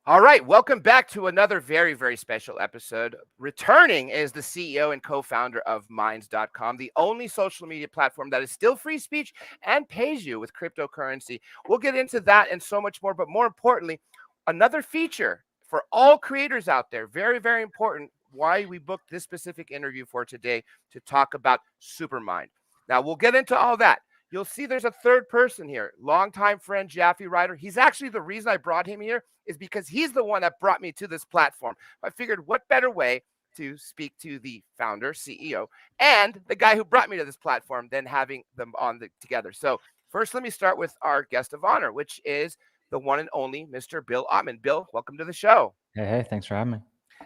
All right, welcome back to another very, very special episode. Returning is the CEO and co-founder of Minds.com, the only social media platform that is still free speech and pays you with cryptocurrency. We'll get into that and so much more, but more importantly, another feature for all creators out there, very, very important, why we booked this specific interview for today to talk about Supermind. Now, we'll get into all that. You'll see there's a third person here, longtime friend Japhy Ryder. He's actually the reason I brought him here is because he's the one that brought me to this platform. I figured what better way to speak to the founder, CEO, and the guy who brought me to this platform than having them together. So first, let me start with our guest of honor, which is the one and only Mr. Bill Ottman. Bill, welcome to the show. Hey, thanks for having me.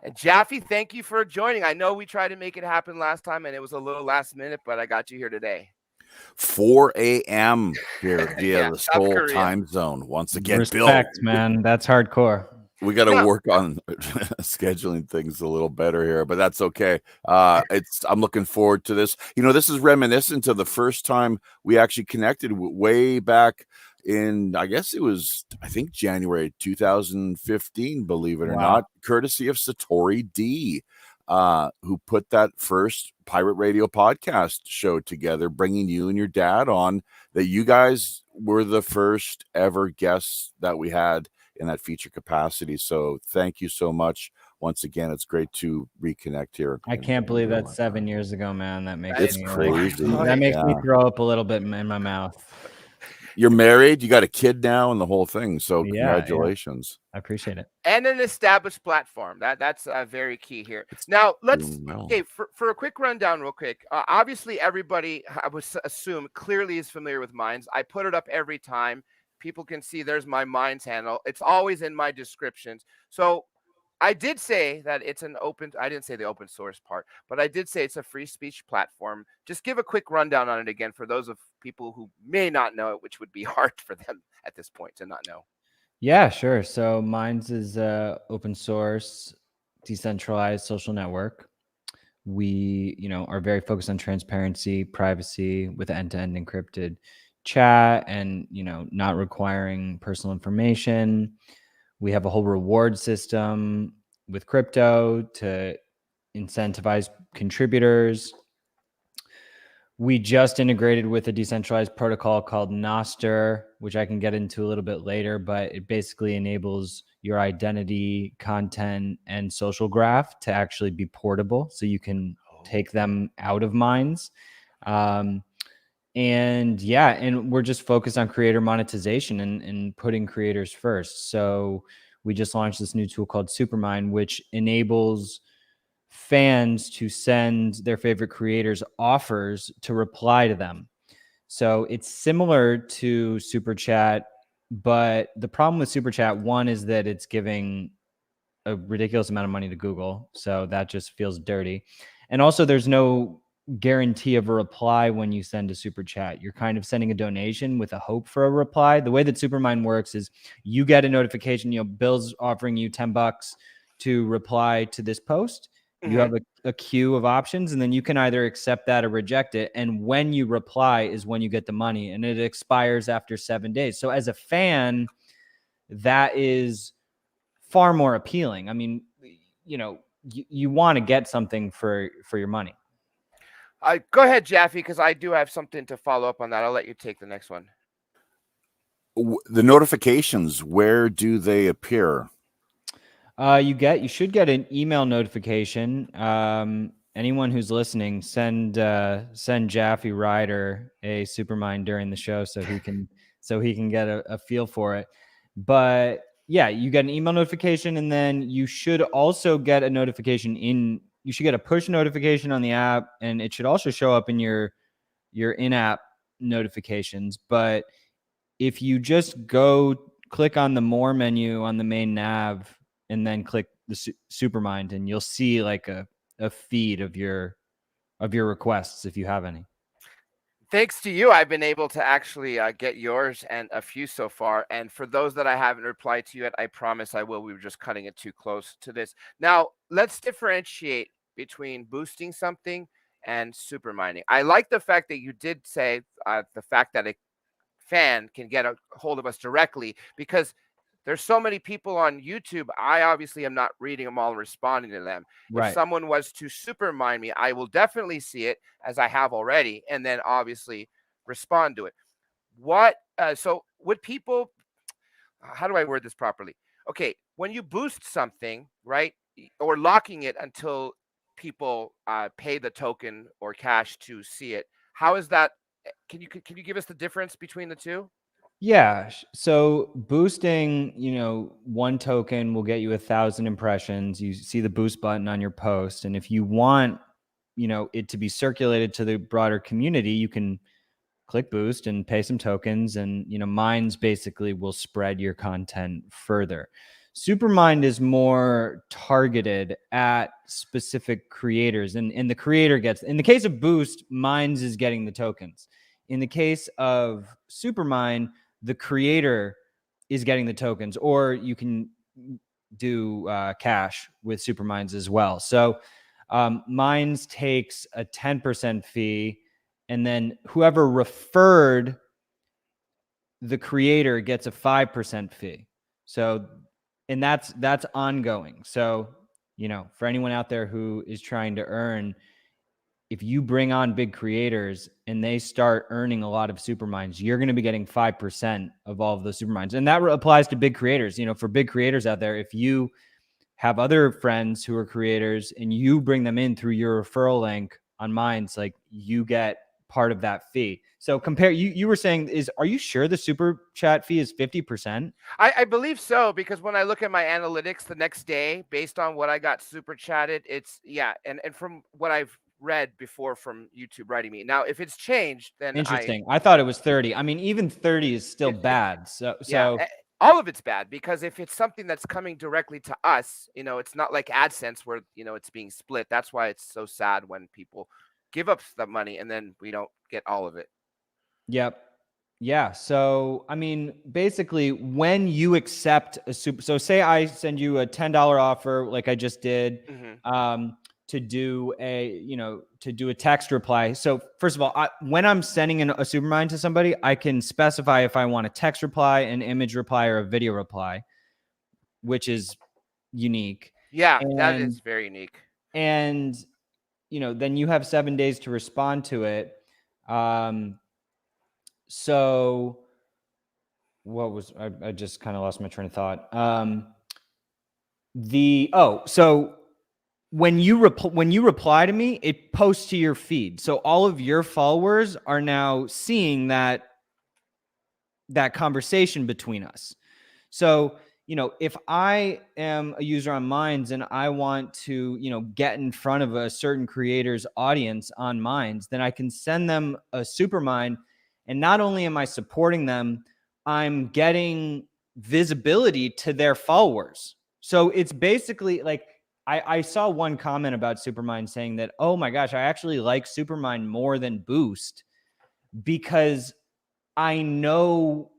And Japhy, thank you for joining. I know we tried to make it happen last time, and it was a little last minute, but I got you here today. 4 a.m. here via the Seoul Korea time zone. Once again, Respect, Bill, man. That's hardcore. we got to work on scheduling things a little better here, but that's okay. I'm looking forward to this. This is reminiscent of the first time we actually connected way back in, I think January 2015, believe it or not, courtesy of Satori D, who put that first pirate radio podcast show together, bringing you and your dad on. That you guys were the first ever guests that we had in that feature capacity. So thank you so much. Once again, it's great to reconnect here. I can't believe that's 7 years ago, man. That makes me crazy. That makes me throw up a little bit in my mouth. You're married, you got a kid now, and the whole thing. So congratulations. I appreciate it. And an established platform. That's very key here. Now, let's for a quick rundown real quick. Obviously, everybody, I would assume, clearly is familiar with Minds. I put it up every time. People can see there's my Minds handle. It's always in my descriptions. So I did say that it's I didn't say the open source part, but I did say it's a free speech platform. Just give a quick rundown on it again for those of people who may not know it, which would be hard for them at this point to not know. Yeah, sure. So Minds is open source, decentralized social network. We, are very focused on transparency, privacy with end-to-end encrypted chat and, not requiring personal information. We have a whole reward system with crypto to incentivize contributors. We just integrated with a decentralized protocol called Nostr, which I can get into a little bit later, but it basically enables your identity, content, and social graph to actually be portable. So you can take them out of Minds. And we're just focused on creator monetization and putting creators first. So we just launched this new tool called Supermind, which enables fans to send their favorite creators offers to reply to them. So it's similar to Super Chat, but the problem with Super Chat, one, is that it's giving a ridiculous amount of money to Google. So that just feels dirty. And also there's no guarantee of a reply when you send a super chat. You're kind of sending a donation with a hope for a reply. The way that Supermind works is you get a notification, Bill's offering you $10 to reply to this post. Mm-hmm. You have a queue of options, and then you can either accept that or reject it. And when you reply is when you get the money, and it expires after 7 days. So as a fan, that is far more appealing. I mean, you want to get something for your money. Go ahead, Japhy, because I do have something to follow up on that. I'll let you take the next one. The notifications, where do they appear? You should get an email notification. Anyone who's listening, send Japhy Ryder a Supermind during the show so he can get a feel for it. But yeah, you get an email notification, and then you should also get a notification you should get a push notification on the app, and it should also show up in your in-app notifications. But if you just click on the more menu on the main nav and then click the Supermind, and you'll see like a feed of your requests if you have any. Thanks to you, I've been able to actually get yours and a few so far. And for those that I haven't replied to yet, I promise I will. We were just cutting it too close to this. Now, let's differentiate between boosting something and superminding. I like the fact that you did say the fact that a fan can get a hold of us directly, because there's so many people on YouTube. I obviously am not reading them all and responding to them. If Right. someone was to supermind me, I will definitely see it, as I have already, and then obviously respond to it. So would people, how do I word this properly? Okay, when you boost something, right, or locking it until people pay the token or cash to see it, how is that? Can you give us the difference between the two? Yeah. So boosting, one token will get you 1,000 impressions. You see the boost button on your post. And if you want, it to be circulated to the broader community, you can click boost and pay some tokens, and Minds basically will spread your content further. Supermind is more targeted at specific creators, and the creator gets, in the case of boost, Minds is getting the tokens. In the case of Supermind, the creator is getting the tokens, or you can do cash with Superminds as well. So Minds takes a 10% fee, and then whoever referred the creator gets a 5% fee. So, and that's ongoing. So, for anyone out there who is trying to earn, if you bring on big creators and they start earning a lot of Superminds, you're going to be getting 5% of all of those Superminds. And that applies to big creators. For big creators out there, if you have other friends who are creators and you bring them in through your referral link on Minds, like, you get part of that fee. So you were saying, are you sure the super chat fee is 50%? I believe so, because when I look at my analytics the next day, based on what I got super chatted, it's, yeah. And from what I've read before from YouTube writing me. Now, if it's changed, then Interesting. I thought it was 30. I mean, even 30 is still bad. Yeah, all of it's bad, because if it's something that's coming directly to us, it's not like AdSense where, it's being split. That's why it's so sad when people give up the money and then we don't get all of it. Yep. Yeah. So, I mean, basically, when you accept so say I send you a $10 offer, like I just did, to do a text reply. So first of all, when I'm sending a Supermind to somebody, I can specify if I want a text reply, an image reply, or a video reply, which is unique. Yeah, that is very unique. And, then you have 7 days to respond to it. So what was, I just kind of lost my train of thought. So when you reply to me, it posts to your feed. So all of your followers are now seeing that conversation between us. So, if I am a user on Minds and I want to, get in front of a certain creator's audience on Minds, then I can send them a Supermind. And not only am I supporting them, I'm getting visibility to their followers. So it's basically like, I saw one comment about Supermind saying that, oh my gosh, I actually like Supermind more than Boost because I know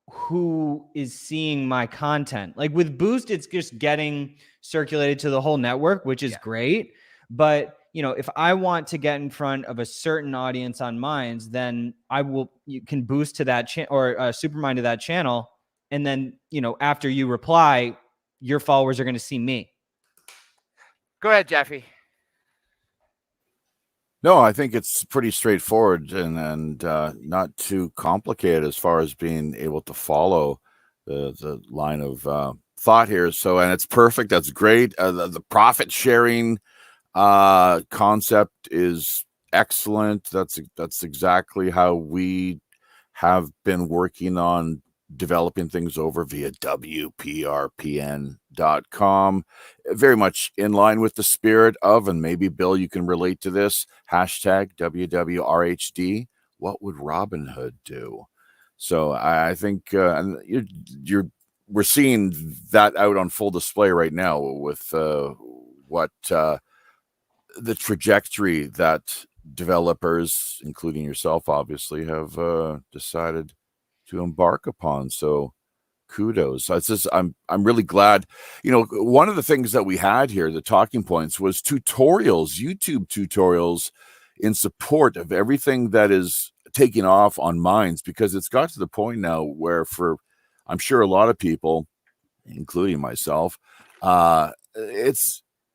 who is seeing my content. Like with Boost, it's just getting circulated to the whole network, which is great. But, if I want to get in front of a certain audience on Minds, then you can boost to that channel or Supermind to that channel. And then, after you reply, your followers are going to see me. Go ahead, Japhy. No, I think it's pretty straightforward and not too complicated as far as being able to follow the line of thought here. So, and it's perfect. That's great. The profit sharing concept is excellent. That's exactly how we have been working on developing things over via WPRPN.com. Very much in line with the spirit of, and maybe Bill, you can relate to this, hashtag WWRHD. What would Robinhood do? So I think we're seeing that out on full display right now with what the trajectory that developers, including yourself, obviously, have decided to embark upon. So kudos. I'm really glad. One of the things that we had here, the talking points, was tutorials, YouTube tutorials in support of everything that is taking off on Minds, because it's got to the point now where, for I'm sure a lot of people, including myself.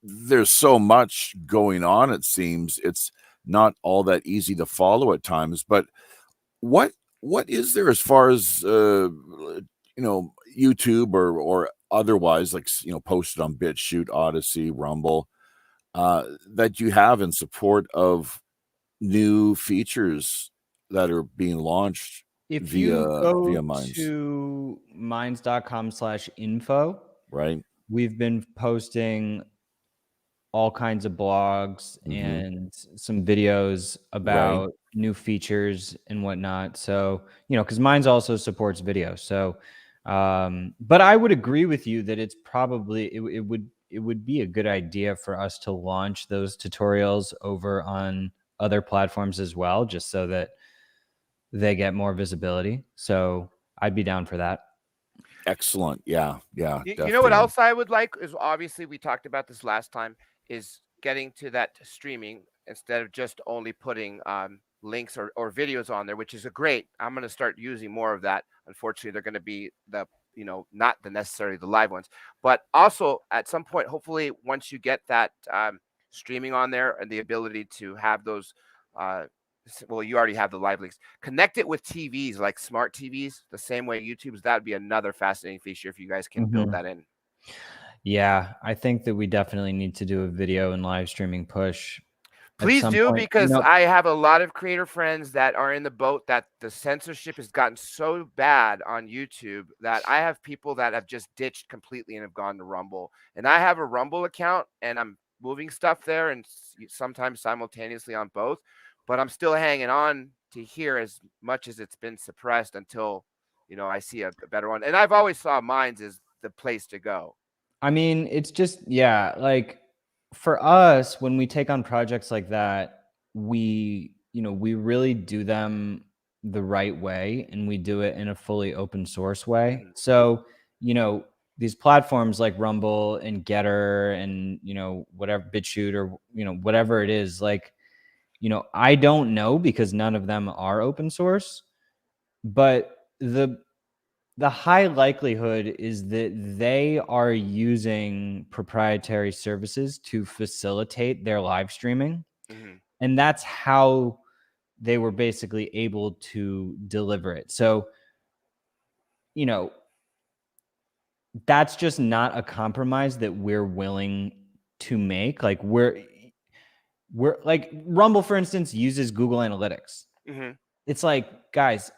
There's so much going on. It seems it's not all that easy to follow at times. But what is there as far as YouTube or otherwise, like posted on BitChute, Odyssey, Rumble, that you have in support of new features that are being launched If via you go Minds, to minds.com/info, right? we've been posting all kinds of blogs and some videos about new features and whatnot. So, because Minds also supports video. So, but I would agree with you that it's probably, it would be a good idea for us to launch those tutorials over on other platforms as well, just so that they get more visibility. So I'd be down for that. Excellent. Yeah. You know what else I would like is, obviously we talked about this last time, is getting to that streaming instead of just only putting links or videos on there, which is a great. I'm going to start using more of that. Unfortunately, they're going to be not necessarily the live ones, but also at some point, hopefully, once you get that streaming on there and the ability to have those. Well, you already have the live links. Connect it with TVs, like smart TVs, the same way YouTube's. That would be another fascinating feature if you guys can build that in. Yeah, I think that we definitely need to do a video and live streaming push. Please do, Point. because I have a lot of creator friends that are in the boat that the censorship has gotten so bad on YouTube that I have people that have just ditched completely and have gone to Rumble. And I have a Rumble account and I'm moving stuff there and sometimes simultaneously on both, but I'm still hanging on to here as much as it's been suppressed until, I see a better one. And I've always saw Minds as the place to go. I mean, it's just, like for us, when we take on projects like that, we really do them the right way, and we do it in a fully open source way. So, these platforms like Rumble and Getter and, whatever, BitChute or, whatever it is, like, I don't know because none of them are open source, but the high likelihood is that they are using proprietary services to facilitate their live streaming. And that's how they were basically able to deliver it. So, that's just not a compromise that we're willing to make. Like we're like Rumble, for instance, uses Google Analytics. It's like, guys,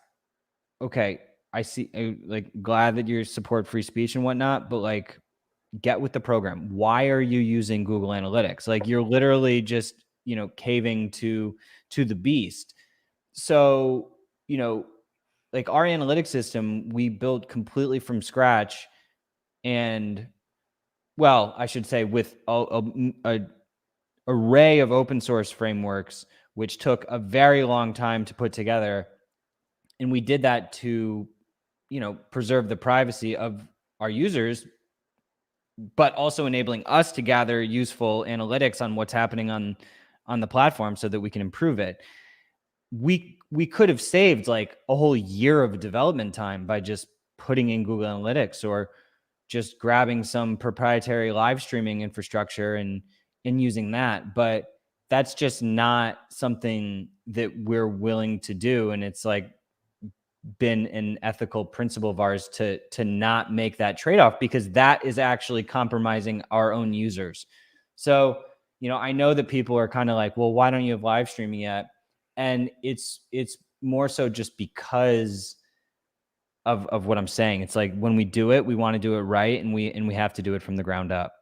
okay, I see, like, glad that you support free speech and whatnot, but like, get with the program. Why are you using Google Analytics? Like, you're literally just, caving to the beast. So, like our analytics system, we built completely from scratch, and well, I should say with a array of open source frameworks, which took a very long time to put together. And we did that to, preserve the privacy of our users, but also enabling us to gather useful analytics on what's happening on the platform so that we can improve it. We could have saved like a whole year of development time by just putting in Google Analytics or just grabbing some proprietary live streaming infrastructure and using that. But that's just not something that we're willing to do. And it's like been an ethical principle of ours to not make that trade-off, because that is actually compromising our own users. So, I know that people are kind of like, well, why don't you have live streaming yet? And it's more so just because of what I'm saying. It's like, when we do it, we want to do it right, and we have to do it from the ground up.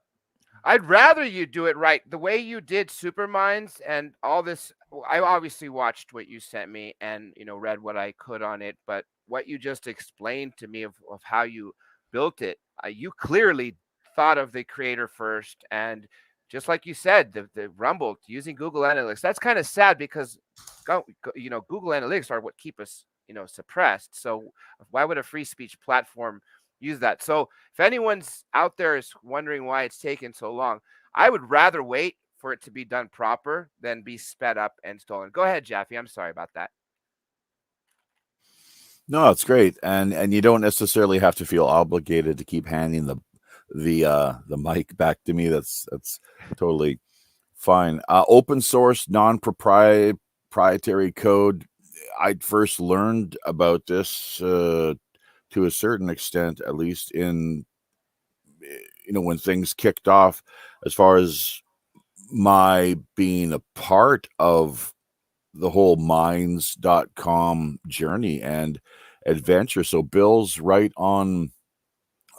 I'd rather you do it right. The way you did Superminds and all this, I obviously watched what you sent me and, read what I could on it. But what you just explained to me of how you built it, you clearly thought of the creator first. And just like you said, the Rumble using Google Analytics, that's kind of sad because, Google Analytics are what keep us, suppressed. So why would a free speech platform use that? So if anyone's out there is wondering why it's taken so long, I would rather wait for it to be done proper than be sped up and stolen. Go ahead, Japhy. I'm sorry about that. No, it's great, and you don't necessarily have to feel obligated to keep handing the mic back to me. That's totally fine. Open source, non-proprietary code. I first learned about this to a certain extent, at least in when things kicked off, as far as my being a part of the whole minds.com journey and adventure. So Bill's right on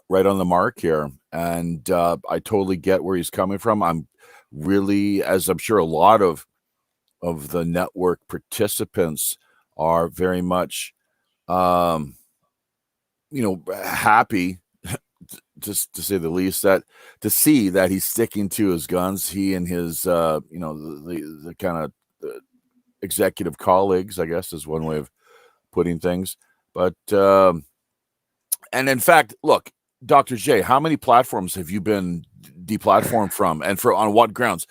the mark here, and I totally get where he's coming from. I'm really, as I'm sure a lot of the network participants are, very much happy, just to say the least, that to see that he's sticking to his guns, he and his the kind of executive colleagues, I guess, is one way of putting things. But and in fact, look, Dr. J, how many platforms have you been deplatformed from, and on what grounds?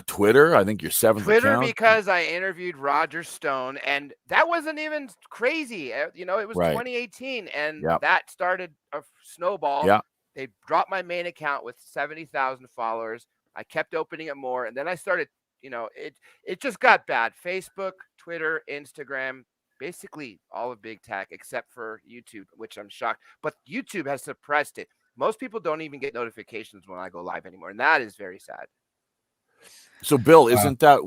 Twitter, I think your seventh Twitter, account. because I interviewed Roger Stone, and that wasn't even crazy. It was Right. 2018, and Yep. that started a snowball. Yeah. They dropped my main account with 70,000 followers. I kept opening it more, and then I started, it just got bad. Facebook, Twitter, Instagram, basically all of big tech except for YouTube, which I'm shocked. But YouTube has suppressed it. Most people don't even get notifications when I go live anymore, and that is very sad. So, Bill, isn't that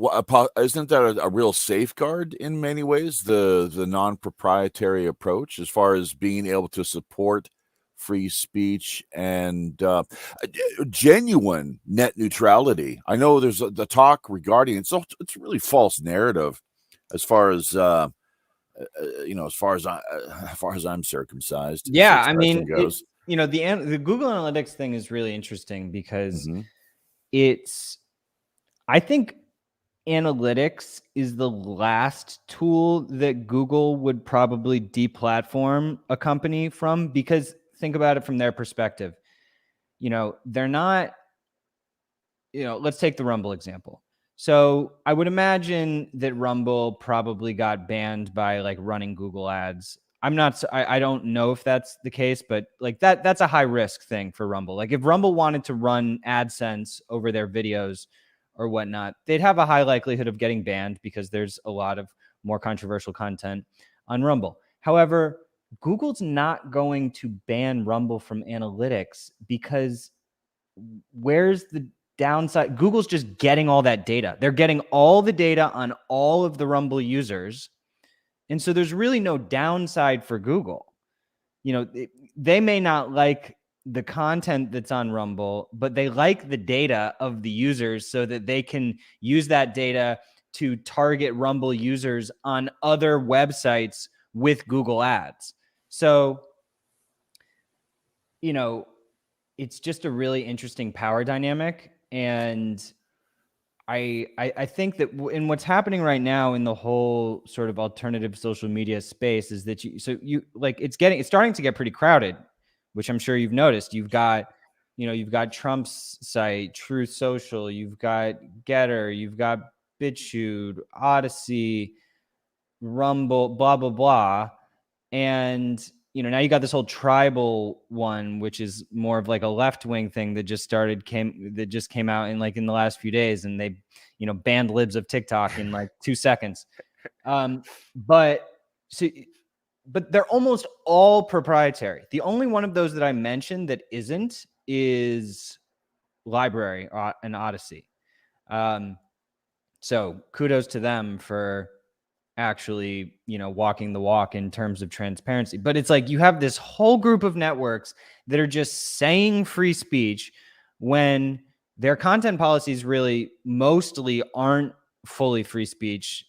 a real safeguard in many ways, the non-proprietary approach, as far as being able to support free speech and genuine net neutrality? I know there's the talk regarding it's really false narrative, as far as as far as I'm circumcised. Yeah, I mean, goes. The Google Analytics thing is really interesting because Mhm. I think analytics is the last tool that Google would probably deplatform a company from, because think about it from their perspective. They're not, let's take the Rumble example. So I would imagine that Rumble probably got banned by like running Google ads. I don't know if that's the case, but like that's a high risk thing for Rumble. Like if Rumble wanted to run AdSense over their videos or whatnot, they'd have a high likelihood of getting banned because there's a lot of more controversial content on Rumble. However, Google's not going to ban Rumble from analytics, because where's the downside? Google's just getting all that data. They're getting all the data on all of the Rumble users. And so there's really no downside for Google. They may not like the content that's on Rumble, but they like the data of the users so that they can use that data to target Rumble users on other websites with Google Ads. So, it's just a really interesting power dynamic. And I think that in what's happening right now in the whole sort of alternative social media space is that it's starting to get pretty crowded, which I'm sure you've noticed. You've got Trump's site, Truth Social, you've got Getter, you've got BitChute, Odyssey, Rumble, blah, blah, blah. And now you got this whole tribal one, which is more of like a left-wing thing that just came out in the last few days, and they banned libs of TikTok in like 2 seconds. But they're almost all proprietary. The only one of those that I mentioned that isn't is Library and Odyssey. So kudos to them for actually, walking the walk in terms of transparency. But it's like you have this whole group of networks that are just saying free speech when their content policies really mostly aren't fully free speech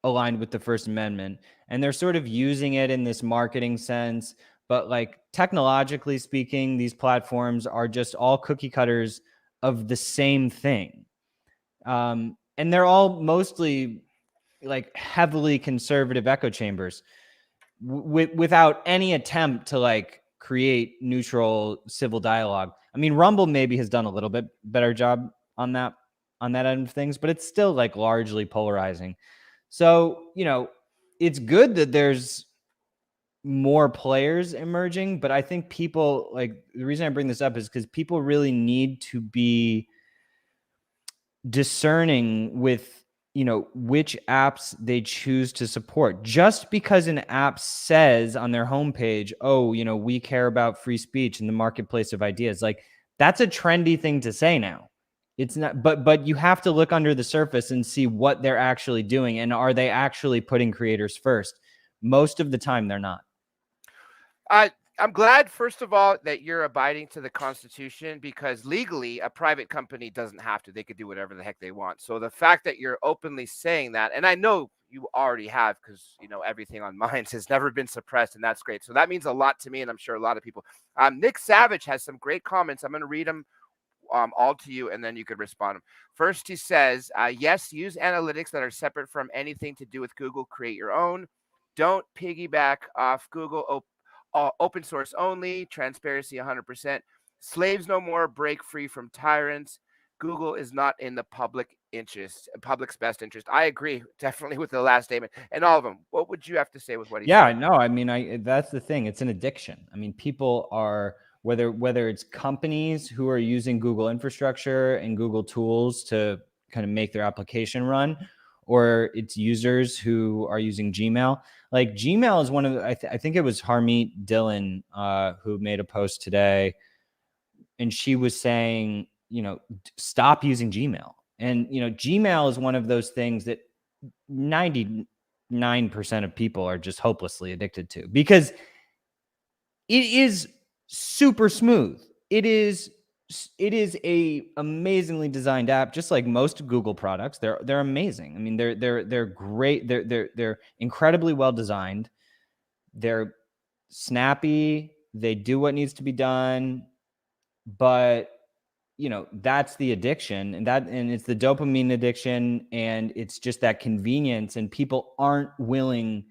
aligned with the First Amendment. And they're sort of using it in this marketing sense. But like technologically speaking, these platforms are just all cookie cutters of the same thing. And they're all mostly like heavily conservative echo chambers without any attempt to like create neutral civil dialogue. I mean, Rumble maybe has done a little bit better job on that end of things, but it's still like largely polarizing. So, it's good that there's more players emerging, but I think people, like, the reason I bring this up is because people really need to be discerning with, you know, which apps they choose to support. Just because an app says on their homepage, oh, you know, we care about free speech in the marketplace of ideas, like, that's a trendy thing to say now. It's not, but you have to look under the surface and see what they're actually doing, and are they actually putting creators first? Most of the time they're not. I'm glad, first of all, that you're abiding to the Constitution, because legally a private company doesn't have to. They could do whatever the heck they want. So the fact that you're openly saying that, and I know you already have, because you know everything on Minds has never been suppressed, and that's great. So that means a lot to me, and I'm sure a lot of people. Nick Savage has some great comments. I'm going to read them all to you, and then you could respond. First, he says, yes, use analytics that are separate from anything to do with Google. Create your own. Don't piggyback off Google. Open source only. Transparency 100%. Slaves no more. Break free from tyrants. Google is not in the public's best interest. I agree definitely with the last statement and all of them. What would you have to say with what he Yeah, said? no, I mean, that's the thing. It's an addiction. I mean, people are, whether it's companies who are using Google infrastructure and Google tools to kind of make their application run, or it's users who are using Gmail. Like, Gmail is one of the, I think it was Harmeet Dillon who made a post today, and she was saying, you know, stop using Gmail. And, you know, Gmail is one of those things that 99% of people are just hopelessly addicted to, because it is super smooth. It is a amazingly designed app, just like most Google products. They're amazing. I mean, they're great. They're incredibly well designed. They're snappy. They do what needs to be done. But, you know, that's the addiction, and it's the dopamine addiction, and it's just that convenience, and people aren't willing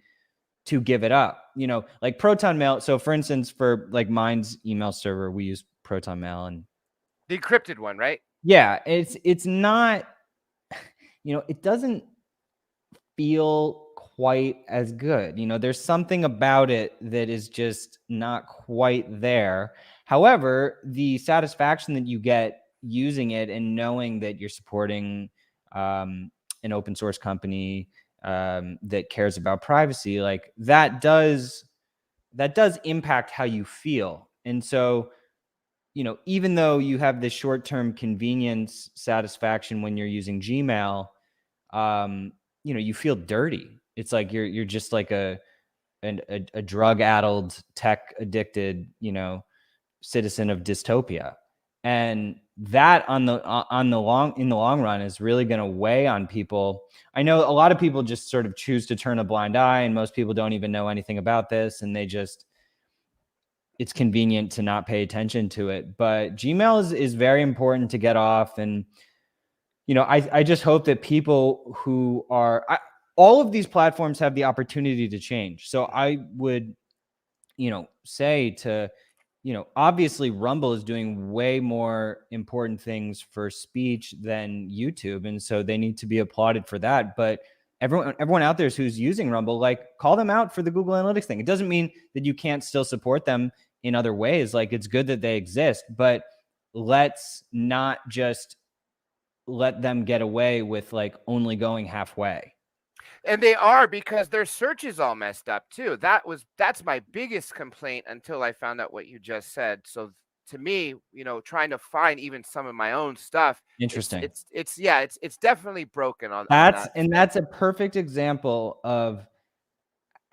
to give it up. You know, like Proton Mail. So for instance, for like Mind's email server, we use Proton Mail, and The encrypted one, right? yeah, it's not, you know, it doesn't feel quite as good. You know, there's something about it that is just not quite there. However, the satisfaction that you get using it and knowing that you're supporting an open source company that cares about privacy, like, that does impact how you feel. And so, you know, even though you have this short-term convenience satisfaction when you're using Gmail, you know, you feel dirty. It's like you're just like a drug-addled, tech-addicted, you know, citizen of dystopia. And that in the long run is really going to weigh on people. I know a lot of people just sort of choose to turn a blind eye, and most people don't even know anything about this, and it's convenient to not pay attention to it. But Gmail is very important to get off. And, you know, I just hope that people who are, all of these platforms have the opportunity to change. So I would, you know, say to, you know, obviously Rumble is doing way more important things for speech than YouTube, and so they need to be applauded for that. But everyone out there who's using Rumble, like, call them out for the Google Analytics thing. It doesn't mean that you can't still support them in other ways. Like, it's good that they exist, but let's not just let them get away with, like, only going halfway. And they are, because their search is all messed up too. That's my biggest complaint until I found out what you just said. So to me, you know, trying to find even some of my own stuff, Interesting. it's definitely broken on that. That's a perfect example of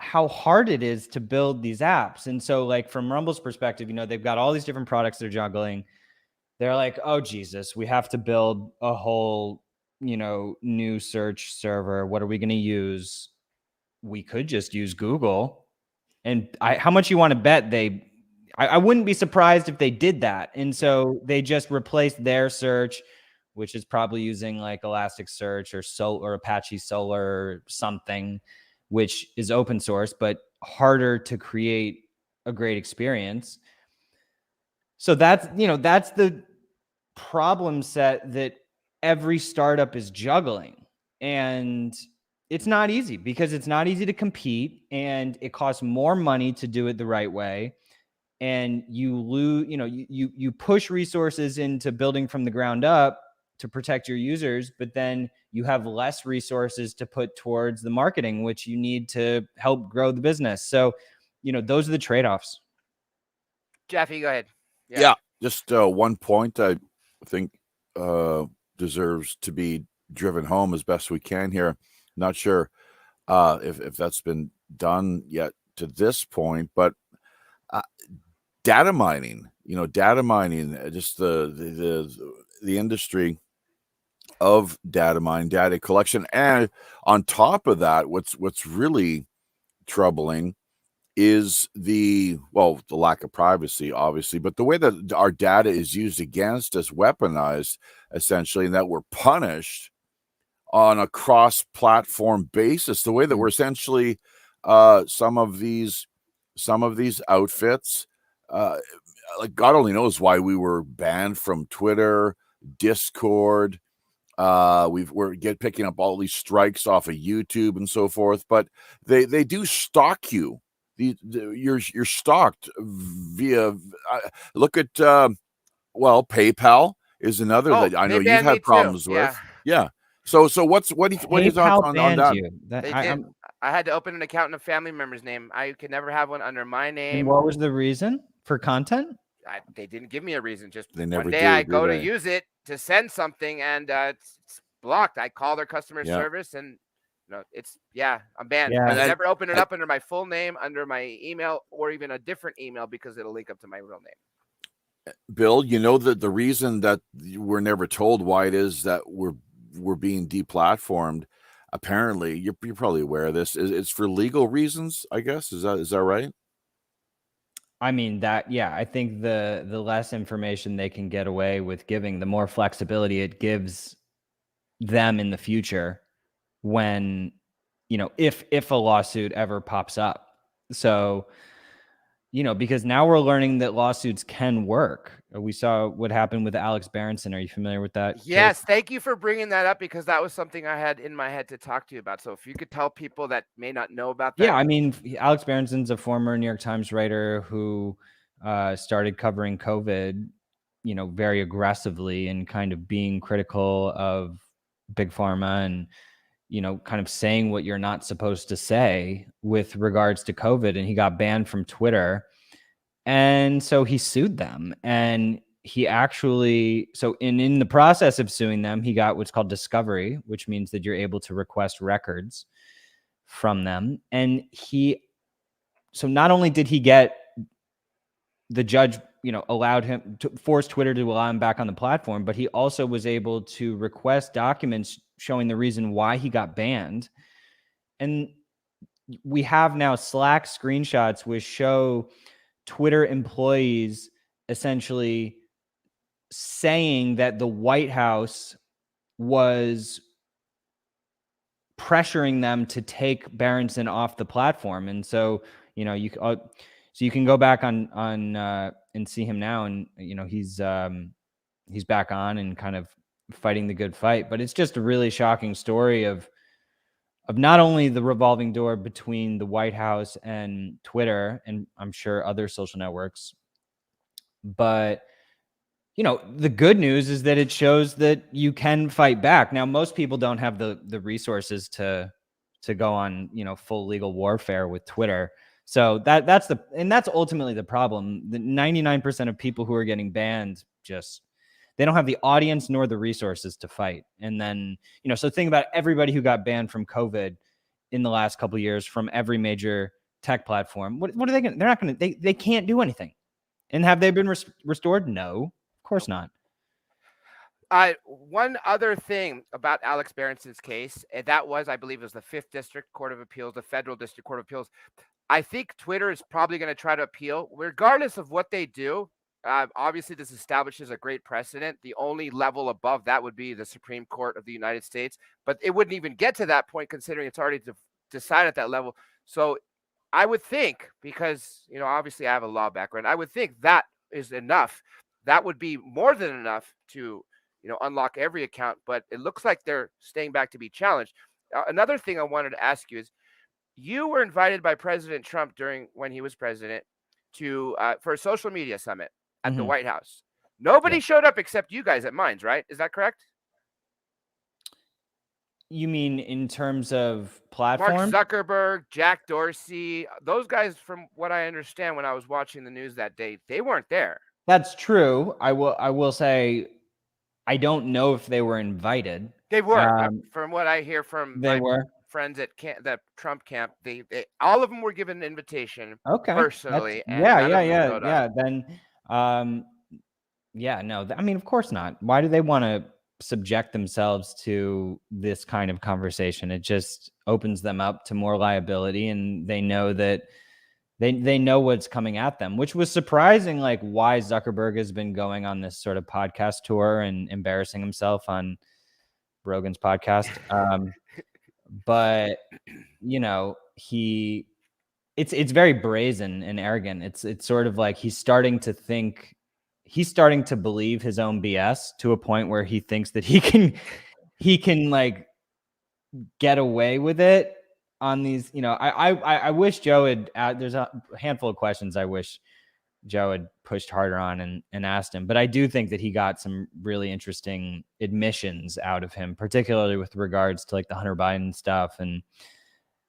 how hard it is to build these apps. And so, like, from Rumble's perspective, you know, they've got all these different products they're juggling. They're like, oh, Jesus, we have to build a whole, you know, new search server. What are we going to use? We could just use Google. And how much you want to bet I wouldn't be surprised if they did that. And so they just replaced their search, which is probably using like Elasticsearch or Apache Solar or something, which is open source, but harder to create a great experience. So that's the problem set that every startup is juggling. And it's not easy because it's not easy to compete, and it costs more money to do it the right way. And you lose, you push resources into building from the ground up to protect your users, but then you have less resources to put towards the marketing, which you need to help grow the business. So, those are the trade-offs. Japhy, go ahead. Yeah, just one point I think deserves to be driven home as best we can here. Not sure if that's been done yet to this point, but data mining, just the industry of data collection, and on top of that, what's really troubling is the lack of privacy, obviously, but the way that our data is used against us, weaponized essentially, and that we're punished on a cross-platform basis. The way that we're essentially some of these outfits, like God only knows why we were banned from Twitter, Discord. We're picking up all these strikes off of YouTube and so forth, but they do stalk you. You're stalked via. Look at PayPal is another that I know you've had problems with. Yeah. So what are your thoughts on that? They did. I had to open an account in a family member's name. I could never have one under my name. And what was the reason? For content? They didn't give me a reason. Just they never one day I go to use it to send something, and it's blocked. I call their customer service, and I'm banned. Yeah. I never open it up under my full name, under my email, or even a different email, because it'll link up to my real name. Bill, the reason that we're never told why it is that we're being deplatformed. Apparently, you're probably aware of this. It's for legal reasons, I guess. Is that right? I mean, I think the less information they can get away with giving, the more flexibility it gives them in the future when, if a lawsuit ever pops up. So, because now we're learning that lawsuits can work. We saw what happened with Alex Berenson. Are you familiar with that? Yes. case? Thank you for bringing that up, because that was something I had in my head to talk to you about. So if you could tell people that may not know about that. Yeah, I mean, Alex Berenson's a former New York Times writer who started covering COVID, very aggressively, and kind of being critical of Big Pharma, and kind of saying what you're not supposed to say with regards to COVID. And he got banned from Twitter. And so he sued them. And he actually, in the process of suing them, he got what's called discovery, which means that you're able to request records from them. And so not only did he get the judge, allowed him to force Twitter to allow him back on the platform, but he also was able to request documents showing the reason why he got banned. And we have now Slack screenshots which show Twitter employees essentially saying that the White House was pressuring them to take Berenson off the platform. And so, you can go back on and see him now, and he's back on and kind of fighting the good fight. But it's just a really shocking story of not only the revolving door between the White House and Twitter, and I'm sure other social networks, but the good news is that it shows that you can fight back. Now, most people don't have the resources to go on full legal warfare with Twitter. So that's ultimately the problem. The 99% of people who are getting banned, they don't have the audience nor the resources to fight. And then, so think about everybody who got banned from COVID in the last couple of years from every major tech platform. What are they going to, they're not going to, they can't do anything. And have they been restored? No, of course not. One other thing about Alex Berenson's case, and that was, I believe, it was the 5th District Court of Appeals, the Federal District Court of Appeals. I think Twitter is probably going to try to appeal, regardless of what they do. Obviously, this establishes a great precedent. The only level above that would be the Supreme Court of the United States, but it wouldn't even get to that point, considering it's already decided at that level. So I would think, because, obviously I have a law background, I would think that is enough. That would be more than enough to, unlock every account, but it looks like they're staying back to be challenged. Another thing I wanted to ask you is, you were invited by President Trump when he was president to for a social media summit at the Mhm. White House. Nobody Yeah. showed up except you guys at Minds, right? Is that correct? You mean in terms of Mark platform? Zuckerberg, Jack Dorsey, those guys, from what I understand when I was watching the news that day, they weren't there. That's true. I will say I don't know if they were invited. They were. From what I hear from They my were. friends at that Trump camp, they all of them were given an invitation Okay. personally, and yeah, none of them showed up. yeah. Then, yeah, no. I mean, of course not. Why do they want to subject themselves to this kind of conversation? It just opens them up to more liability, and they know that they know what's coming at them, which was surprising. Like why Zuckerberg has been going on this sort of podcast tour and embarrassing himself on Rogan's podcast. But you know, it's very brazen and arrogant. It's sort of like he's starting to believe his own BS to a point where he thinks that he can like get away with it on these, I wish Joe had there's a handful of questions I wish Joe had pushed harder on and asked him. But I do think that he got some really interesting admissions out of him, particularly with regards to like the Hunter Biden stuff and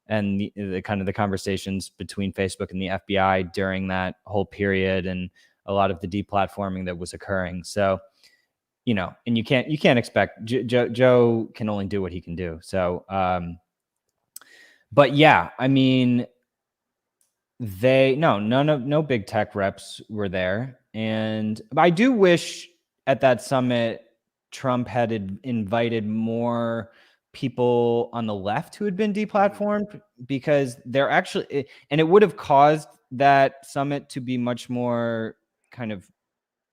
the kind of the conversations between Facebook and the FBI during that whole period and a lot of the deplatforming that was occurring. So, and you can't expect Joe can only do what he can do. So, but yeah, I mean, no big tech reps were there. And I do wish at that summit, Trump had invited more people on the left who had been deplatformed, because they're actually, and it would have caused that summit to be much more kind of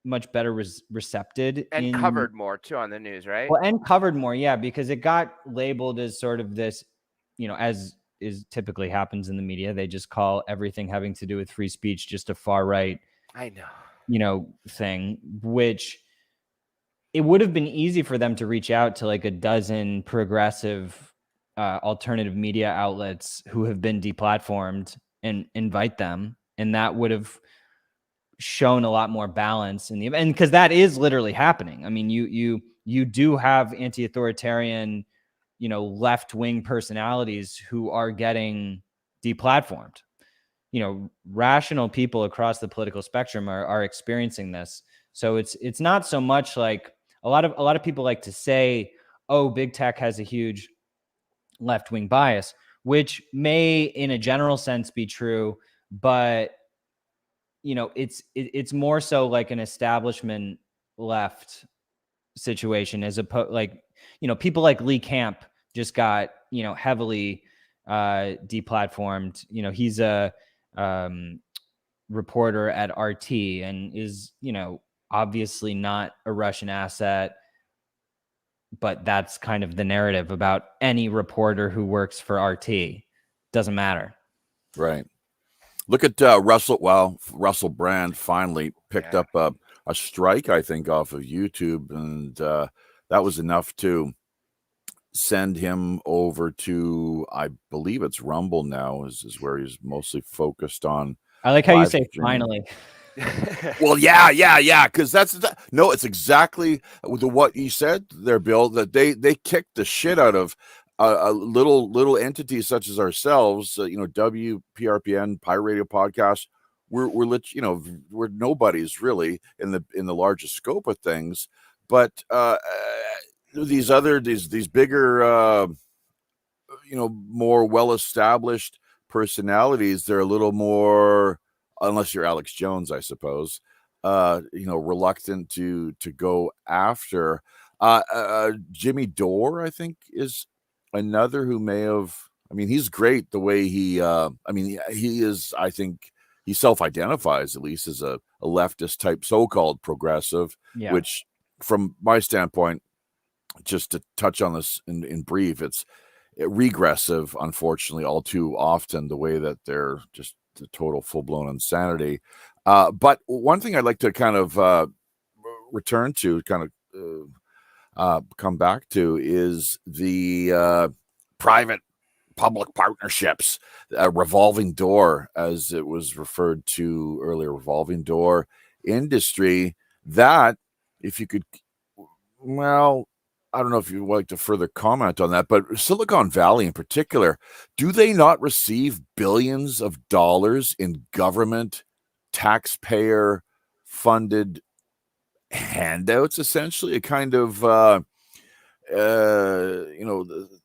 much better recepted and covered more too on the news, right? Well, and covered more, yeah, because it got labeled as sort of this, as is typically happens in the media. They just call everything having to do with free speech just a far right, I know, thing, which it would have been easy for them to reach out to like a dozen progressive alternative media outlets who have been deplatformed and invite them. And that would have shown a lot more balance in the event, because that is literally happening. I mean, you do have anti-authoritarian, left-wing personalities who are getting deplatformed. Rational people across the political spectrum are experiencing this. So it's not so much like a lot of people like to say, oh, big tech has a huge left-wing bias, which may in a general sense be true, but it's more so like an establishment left situation, as opposed, like, people like Lee Camp just got, heavily deplatformed. He's a reporter at RT and is, obviously not a Russian asset, but that's kind of the narrative about any reporter who works for RT. Doesn't matter. Right. Look at Russell. Well, Russell Brand finally picked up a strike, I think, off of YouTube, and that was enough to send him over to, I believe it's Rumble now, is where he's mostly focused on. I like how you say finally. Well, yeah, because no, it's exactly what you said there, Bill. That they kicked the shit out of a little entities such as ourselves. WPRPN, Pirate Radio Podcast. We're nobodies really in the largest scope of things, but these bigger, more well-established personalities, they're a little more, unless you're Alex Jones, I suppose, reluctant to go after. Jimmy Dore, I think, is another who may have. I mean, he's great the way he. He is. I think he self-identifies at least as a leftist type, so-called progressive, which, from my standpoint, just to touch on this in brief, it's regressive, unfortunately, all too often, the way that they're just the total full-blown insanity. But one thing I'd like to kind of return to, kind of come back to, is the private public partnerships, a revolving door, as it was referred to earlier, revolving door industry. That, if you could, well, I don't know if you'd like to further comment on that, but Silicon Valley in particular, do they not receive billions of dollars in government, taxpayer funded handouts, essentially? A kind of, the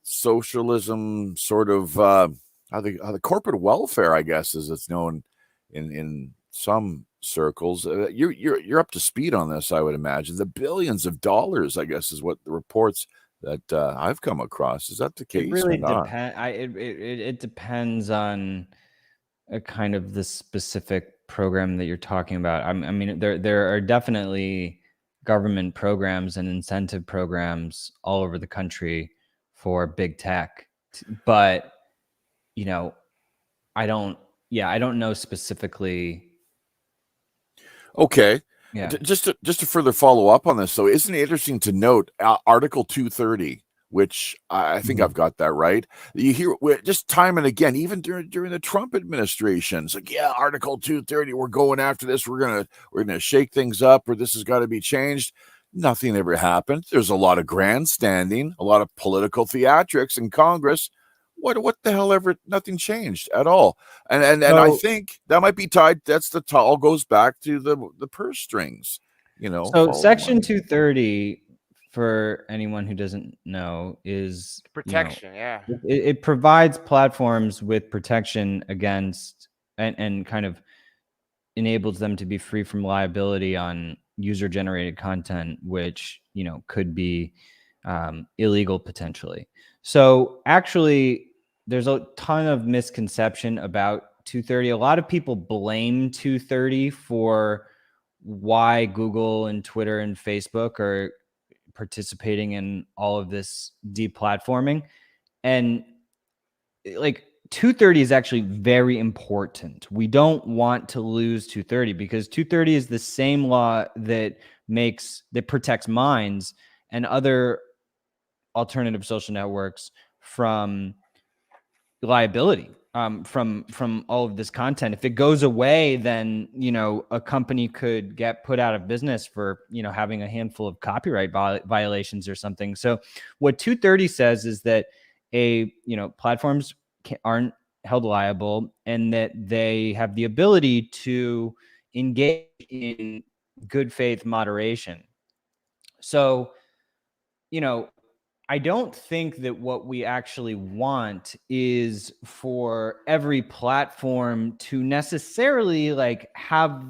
socialism sort of, how the corporate welfare, I guess, as it's known in some circles. You're up to speed on this, I would imagine. The billions of dollars, I guess, is what the reports that I've come across. Is that the case? It really or not? it depends on a kind of the specific program that you're talking about. I mean, there are definitely government programs and incentive programs all over the country for big tech, but I don't know specifically. Okay. Yeah. Just to further follow up on this, though, isn't it interesting to note Article 230, which I think I've got that right. You hear just time and again, even during the Trump administration, it's like, yeah, Article 230, we're going after this. We're gonna shake things up, or this has got to be changed. Nothing ever happened. There's a lot of grandstanding, a lot of political theatrics in Congress. What the hell ever? Nothing changed at all. And I think that might be tied. That's all goes back to the purse strings. So Section 230, for anyone who doesn't know, is protection. Yeah, it provides platforms with protection against and kind of enables them to be free from liability on user-generated content, which could be illegal potentially. So actually, there's a ton of misconception about 230. A lot of people blame 230 for why Google and Twitter and Facebook are participating in all of this deplatforming. And like 230 is actually very important. We don't want to lose 230 because 230 is the same law that protects Minds and other alternative social networks from liability, from all of this content. If it goes away, then a company could get put out of business for having a handful of copyright violations or something. So what 230 says is that platforms aren't held liable, and that they have the ability to engage in good faith moderation. So I don't think that what we actually want is for every platform to necessarily have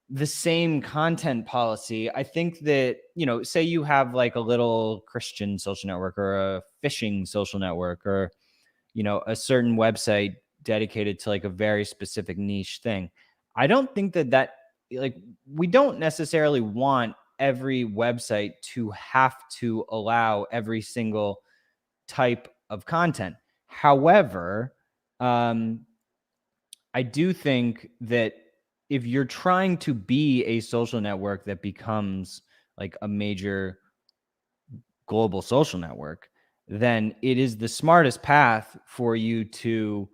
the same content policy. I think that, say you have a little Christian social network or a fishing social network or, a certain website dedicated to a very specific niche thing. I don't think that we don't necessarily want every website to have to allow every single type of content. However, I do think that if you're trying to be a social network that becomes a major global social network, then it is the smartest path for you to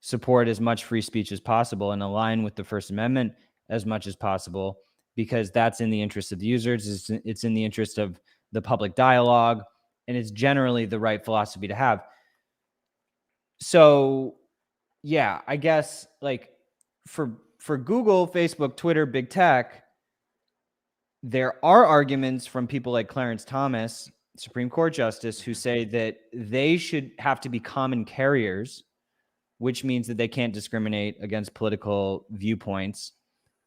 support as much free speech as possible and align with the First Amendment as much as possible, because that's in the interest of the users. It's in the interest of the public dialogue, and it's generally the right philosophy to have. So, yeah, I guess for Google, Facebook, Twitter, big tech, there are arguments from people like Clarence Thomas, Supreme Court Justice, who say that they should have to be common carriers, which means that they can't discriminate against political viewpoints,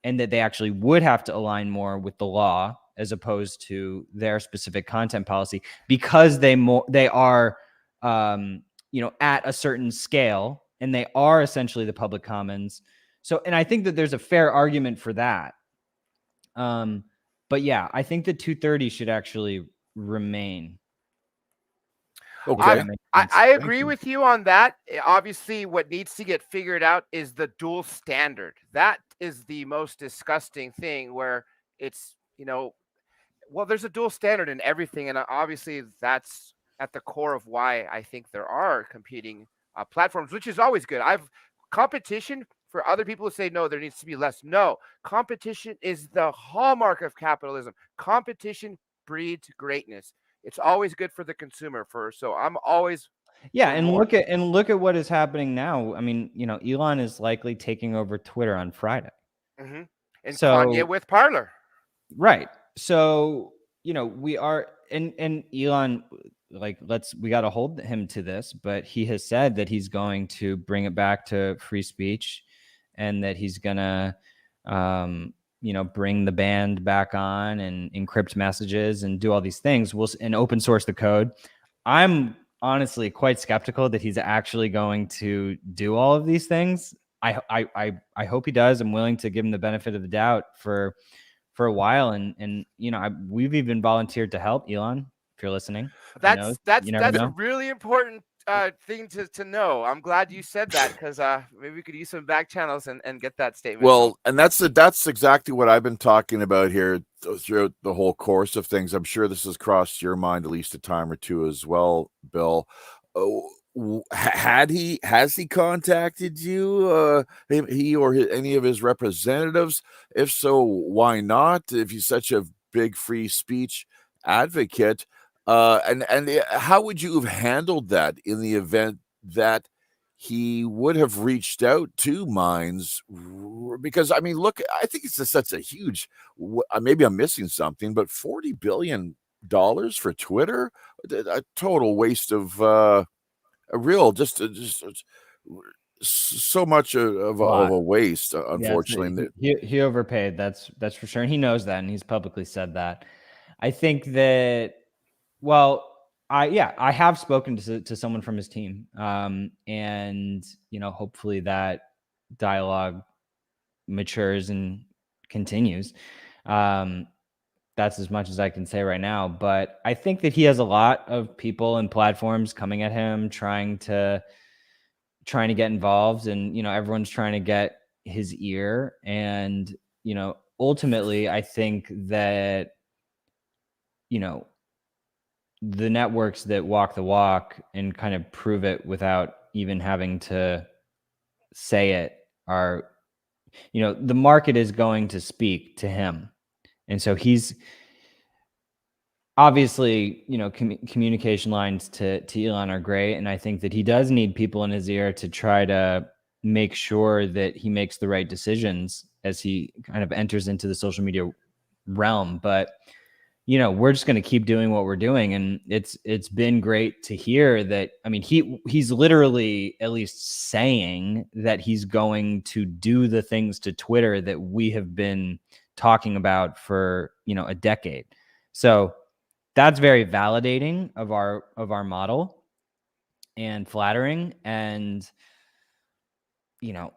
and that they actually would have to align more with the law as opposed to their specific content policy, because they are at a certain scale, and they are essentially the public commons. So, and I think that there's a fair argument for that. But yeah, I think that 230 should actually remain. Okay. I agree with you on that. Obviously, what needs to get figured out is the dual standard. That is the most disgusting thing, where it's, well, there's a dual standard in everything. And obviously that's at the core of why I think there are competing platforms, which is always good. I've competition for other people who say no, there needs to be less. No, competition is the hallmark of capitalism. Competition breeds greatness. It's always good for the consumer. So I'm always Yeah, for and more. look at what is happening now. I mean, Elon is likely taking over Twitter on Friday. Hmm. And Kanye So with Parlor. right. So, we are and Elon, like, we got to hold him to this, but he has said that he's going to bring it back to free speech, and that he's gonna bring the band back on and encrypt messages and do all these things. And open source the code. I'm honestly quite skeptical that he's actually going to do all of these things. I hope he does. I'm willing to give him the benefit of the doubt for a while, and we've even volunteered to help. Elon, if you're listening, who knows? That's You never that's a know. really important thing to know. I'm glad you said that, because maybe we could use some back channels and get that statement. Well, and that's exactly what I've been talking about here throughout the whole course of things. I'm sure this has crossed your mind at least a time or two as well, Bill. Oh, has he contacted you, he or any of his representatives? If so, why not? If he's such a big free speech advocate, and how would you have handled that in the event that he would have reached out to Minds? Because I mean, look, I think it's just such a huge. Maybe I'm missing something, but $40 billion for Twitter, a total waste of a real just so much of a waste. Yeah, Unfortunately, he overpaid. That's for sure, and he knows that, and he's publicly said that. I think that, well, I have spoken to someone from his team, and hopefully that dialogue matures and continues. That's as much as I can say right now. But I think that he has a lot of people and platforms coming at him, trying to get involved, and everyone's trying to get his ear. And ultimately, I think that the networks that walk the walk and kind of prove it without even having to say it are, the market is going to speak to him. And so he's obviously, communication lines to Elon are great. And I think that he does need people in his ear to try to make sure that he makes the right decisions as he kind of enters into the social media realm. But we're just going to keep doing what we're doing, and it's been great to hear that. I mean, he's literally at least saying that he's going to do the things to Twitter that we have been talking about for a decade. So that's very validating of our model and flattering. And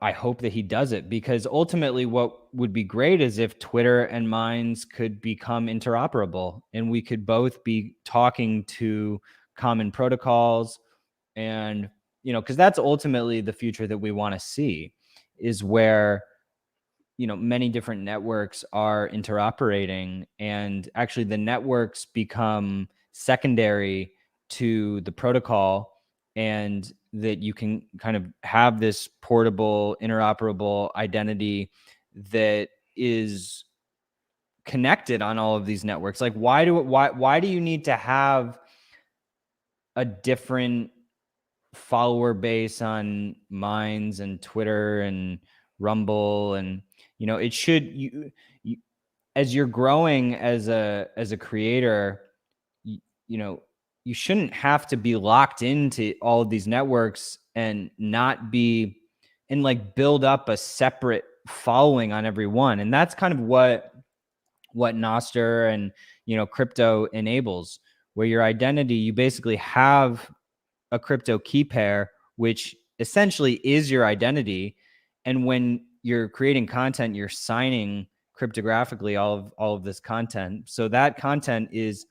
I hope that he does it, because ultimately what would be great is if Twitter and Minds could become interoperable, and we could both be talking to common protocols. And, because that's ultimately the future that we want to see, is where, many different networks are interoperating, and actually the networks become secondary to the protocol, and that you can kind of have this portable, interoperable identity that is connected on all of these networks. Like, why do you need to have a different follower base on Minds and Twitter and Rumble? And it should, you as you're growing as a creator, you shouldn't have to be locked into all of these networks and not be, and like build up a separate following on every one. And that's kind of what Nostr and crypto enables, where your identity, you basically have a crypto key pair, which essentially is your identity. And when you're creating content, you're signing cryptographically all of this content. So that content is,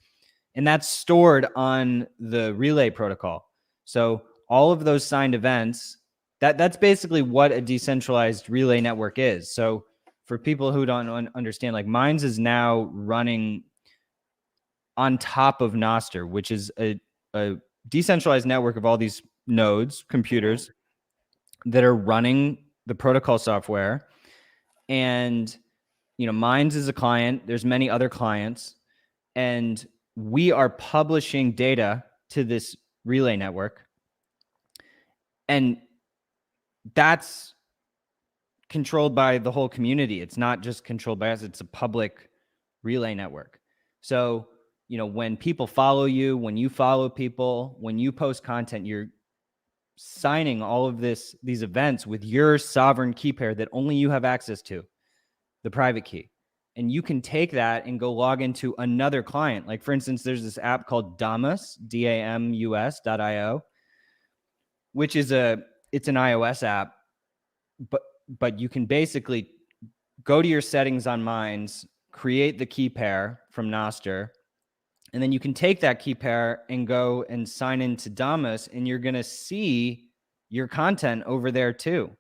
and that's stored on the relay protocol. So all of those signed events, that's basically what a decentralized relay network is. So for people who don't understand, like, Minds is now running on top of Nostr, which is a a decentralized network of all these nodes, computers that are running the protocol software. And, Minds is a client. There's many other clients. And we are publishing data to this relay network. And that's controlled by the whole community. It's not just controlled by us. It's a public relay network. So, when people follow you, when you follow people, when you post content, you're signing all of these events with your sovereign key pair that only you have access to, the private key. And you can take that and go log into another client. Like, for instance, there's this app called Damus, DAMUS.io, which is it's an iOS app, but you can basically go to your settings on Minds, create the key pair from Nostr, and then you can take that key pair and go and sign into Damus, and you're going to see your content over there too.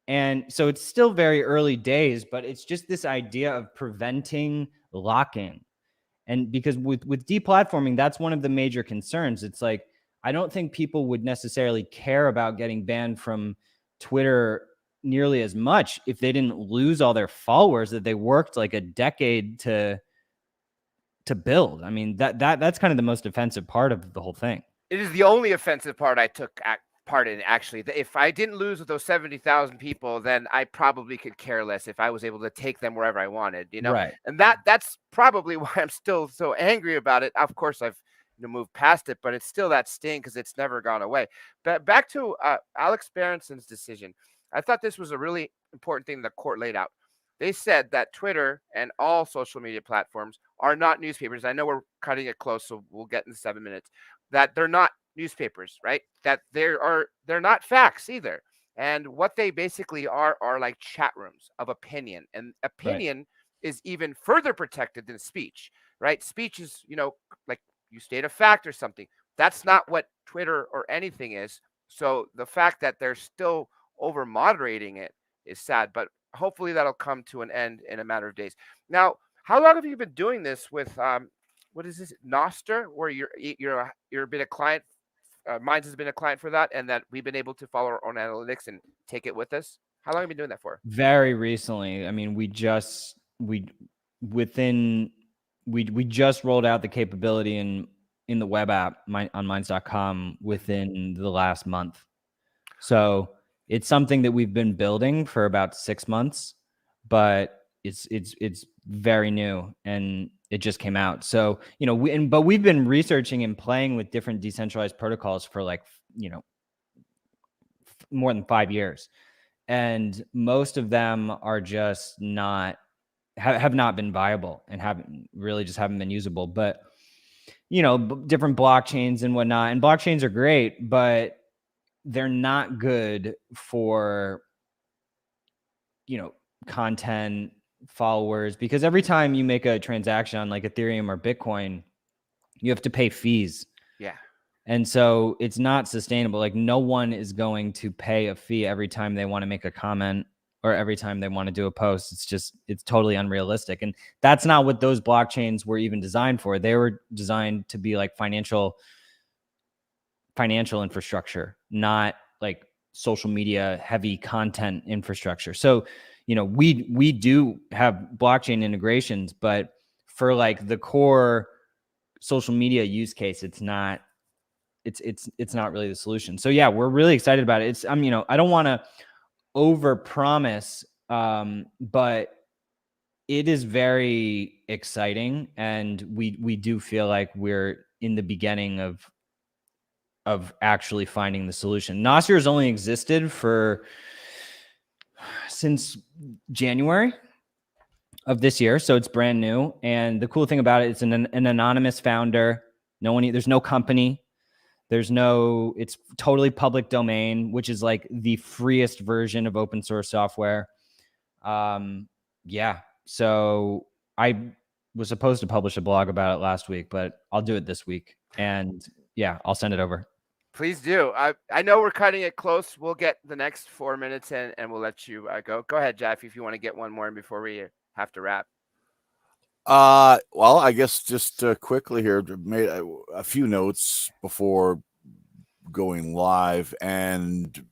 And so it's still very early days, but it's just this idea of preventing lock-in. And because with deplatforming, that's one of the major concerns. It's like, I don't think people would necessarily care about getting banned from Twitter nearly as much if they didn't lose all their followers that they worked like a decade to build. I mean, that's kind of the most offensive part of the whole thing. It is the only offensive part I took part in, actually. If I didn't lose with those 70,000 people, then I probably could care less if I was able to take them wherever I wanted, Right. And that's probably why I'm still so angry about it. Of course, I've moved past it, but it's still that sting because it's never gone away. But back to Alex Berenson's decision. I thought this was a really important thing the court laid out. They said that Twitter and all social media platforms are not newspapers. I know we're cutting it close, so we'll get in 7 minutes. That they're not newspapers, right? That they're not facts either. And what they basically are like chat rooms of opinion. And opinion is even further protected than speech, right? Speech is, like you state a fact or something. That's not what Twitter or anything is. So the fact that they're still over moderating it is sad, but hopefully that'll come to an end in a matter of days. Now, how long have you been doing this with what is this, Nostr, where you're been a client? Minds has been a client for that, and that we've been able to follow our own analytics and take it with us. How long have you been doing that for? Very recently. I mean, we just rolled out the capability in the web app on minds.com within the last month. So it's something that we've been building for about 6 months, but it's very new and it just came out. So, but we've been researching and playing with different decentralized protocols for more than 5 years. And most of them are just have not been viable and haven't been usable. But, different blockchains and whatnot, and blockchains are great, but they're not good for, content, followers, because every time you make a transaction on like Ethereum or Bitcoin, you have to pay fees. Yeah. And so it's not sustainable. Like, no one is going to pay a fee every time they want to make a comment or every time they want to do a post. It's totally unrealistic. And that's not what those blockchains were even designed for. They were designed to be like financial infrastructure, not like social media heavy content infrastructure. So, we do have blockchain integrations, but for like the core social media use case, it's not really the solution. So yeah, we're really excited about it. I don't want to overpromise, but it is very exciting, and we do feel like we're in the beginning of actually finding the solution. Nostr has only existed since January of this year, so it's brand new. And the cool thing about it, it's an anonymous founder. There's no company. It's totally public domain, which is like the freest version of open source software. Yeah. So I was supposed to publish a blog about it last week, but I'll do it this week. And yeah, I'll send it over. Please do. I know we're cutting it close. We'll get the next 4 minutes in, and we'll let you go. Go ahead, Japhy, if you want to get one more in before we have to wrap. Well, I guess just quickly here, made a few notes before going live, and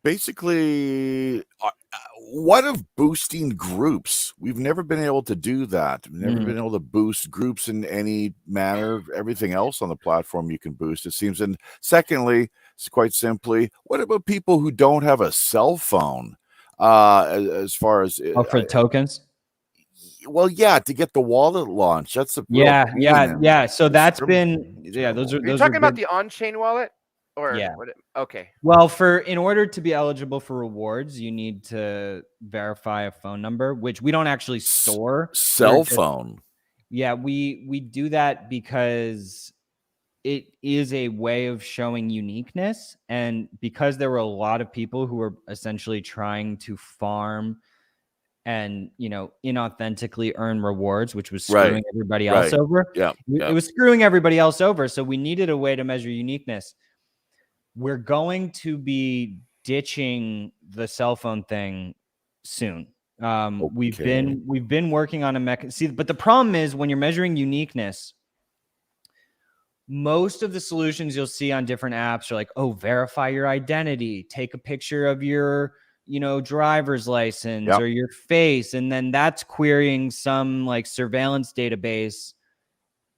basically, what of boosting groups? We've never been able to do that. We've never been able to boost groups in any manner. Everything else on the platform you can boost, it seems. And secondly, it's quite simply, what about people who don't have a cell phone? As far as for the tokens. well, yeah, to get the wallet launched, that's a real pain. Yeah. So that's been those Are you are talking about good. the on-chain wallet? Or Yeah. Okay. Well, in order to be eligible for rewards, you need to verify a phone number, which we don't actually store. Cell phone. Yeah, we do that because it is a way of showing uniqueness, and because there were a lot of people who were essentially trying to farm and inauthentically earn rewards, which was screwing everybody else over. It was screwing everybody else over. So we needed a way to measure uniqueness. We're going to be ditching the cell phone thing soon. We've been working on a mechanism. But the problem is when you're measuring uniqueness, most of the solutions you'll see on different apps are like, oh, verify your identity, take a picture of your driver's license or your face, and then that's querying some like surveillance database.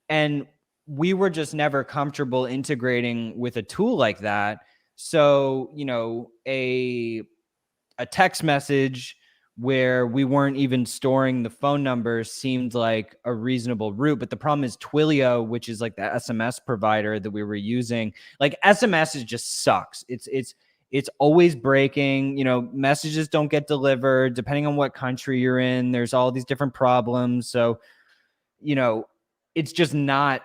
And we were just never comfortable integrating with a tool like that. So, a text message where we weren't even storing the phone number seemed like a reasonable route. But the problem is Twilio, which is like the SMS provider that we were using, like SMS just sucks. It's always breaking, messages don't get delivered depending on what country you're in. There's all these different problems. So, it's just not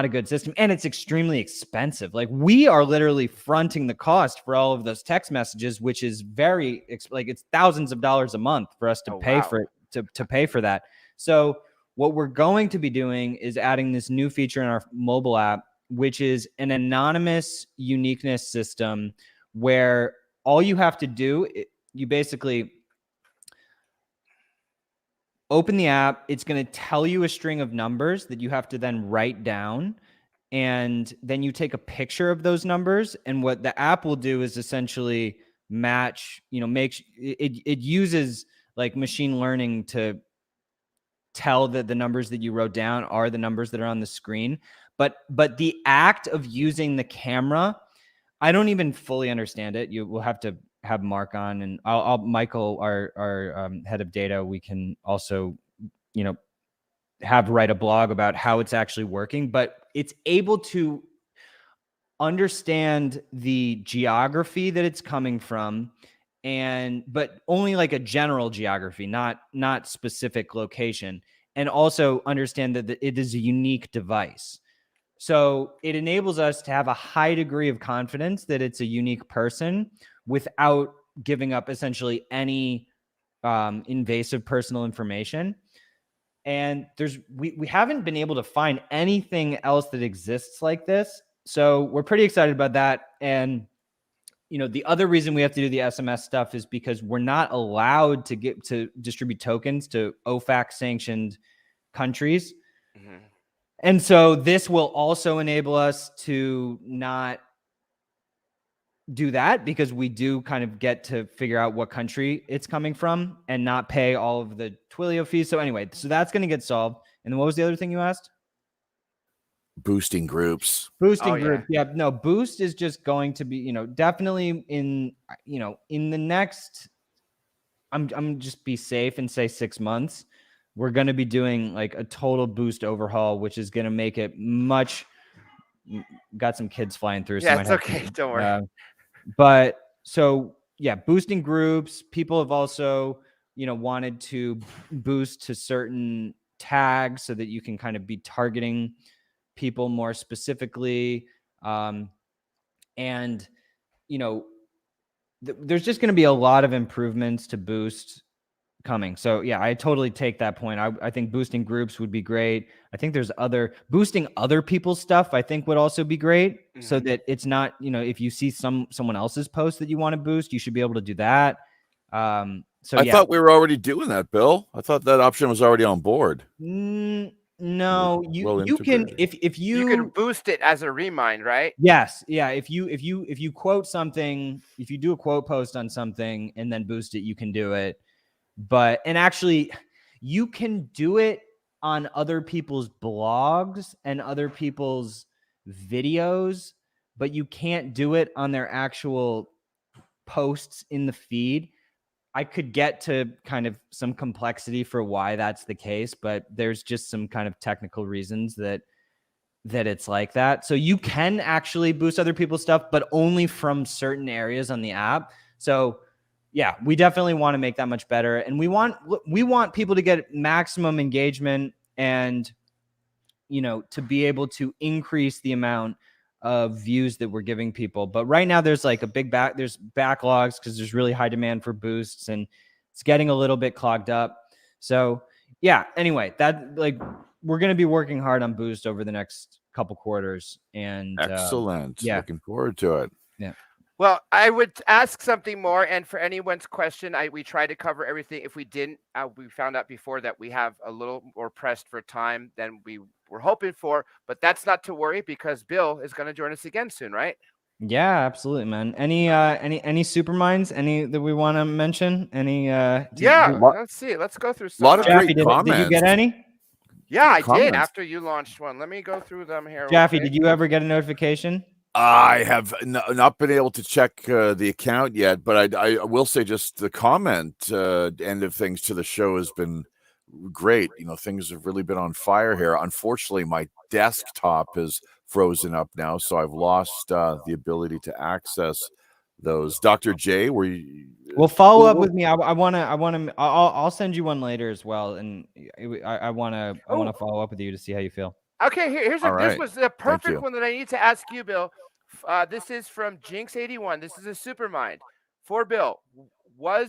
a good system, and it's extremely expensive. Like we are literally fronting the cost for all of those text messages, which is it's thousands of dollars a month for us to pay for it, to pay for that. So what we're going to be doing is adding this new feature in our mobile app, which is an anonymous uniqueness system where all you have to do, you basically open the app. It's going to tell you a string of numbers that you have to then write down. And then you take a picture of those numbers. And what the app will do is essentially match, it uses like machine learning to tell that the numbers that you wrote down are the numbers that are on the screen. But the act of using the camera, I don't even fully understand it. You will have to have Mark on, and Michael, our head of data, we can also, have write a blog about how it's actually working, but it's able to understand the geography that it's coming from, but only like a general geography, not specific location, and also understand that it is a unique device. So it enables us to have a high degree of confidence that it's a unique person without giving up essentially any invasive personal information. And we haven't been able to find anything else that exists like this. So we're pretty excited about that. And, the other reason we have to do the SMS stuff is because we're not allowed to distribute tokens to OFAC sanctioned countries. Mm-hmm. And so this will also enable us to not do that, because we do kind of get to figure out what country it's coming from and not pay all of the Twilio fees. So anyway, that's going to get solved. And then what was the other thing you asked? Boosting groups. Groups. Yeah. No, Boost is just going to be, definitely in the next, I'm just be safe and say 6 months. We're going to be doing like a total Boost overhaul, which is going to make it got some kids flying through. Yeah, it's okay. Don't worry. But so yeah, boosting groups. People have also, wanted to boost to certain tags so that you can kind of be targeting people more specifically. And, there's just going to be a lot of improvements to Boost coming. So yeah, I totally take that point. I think boosting groups would be great. I think there's boosting other people's stuff, I think would also be great. Mm-hmm. So that it's not, if you see someone else's post that you want to boost, you should be able to do that. So I thought we were already doing that, Bill. I thought that option was already on board. No, you can if you can boost it as a remind, right? Yes, yeah. If you quote something, if you do a quote post on something and then boost it, you can do it. And actually, you can do it on other people's blogs and other people's videos, but you can't do it on their actual posts in the feed. I could get to kind of some complexity for why that's the case, but there's just some kind of technical reasons that it's like that. So you can actually boost other people's stuff, but only from certain areas on the app. So yeah, we definitely want to make that much better. And we want people to get maximum engagement and, to be able to increase the amount of views that we're giving people. But right now there's like there's backlogs because there's really high demand for boosts and it's getting a little bit clogged up. So yeah, anyway, we're going to be working hard on boost over the next couple quarters. And excellent. Looking forward to it. Yeah. Well, I would ask something more, and for anyone's question, we try to cover everything. If we didn't, we found out before that we have a little more pressed for time than we were hoping for, but that's not to worry because Bill is going to join us again soon, right? Yeah, absolutely, man. Any Superminds? Any that we want to mention? Any? Let's see. Let's go through some. A lot of Japhy, great comments. Did you get any? Yeah, I did after you launched one. Let me go through them here. Japhy, did you ever get a notification? I have not been able to check the account yet, but I will say just the comment end of things to the show has been great. Things have really been on fire here. Unfortunately, my desktop is frozen up now, so I've lost the ability to access those. Dr. J, were you? Well, follow up with me. I'll send you one later as well, and I want to follow up with you to see how you feel. Okay, this was the perfect one that I need to ask you, Bill. This is from Jinx81. This is a Supermind for Bill. What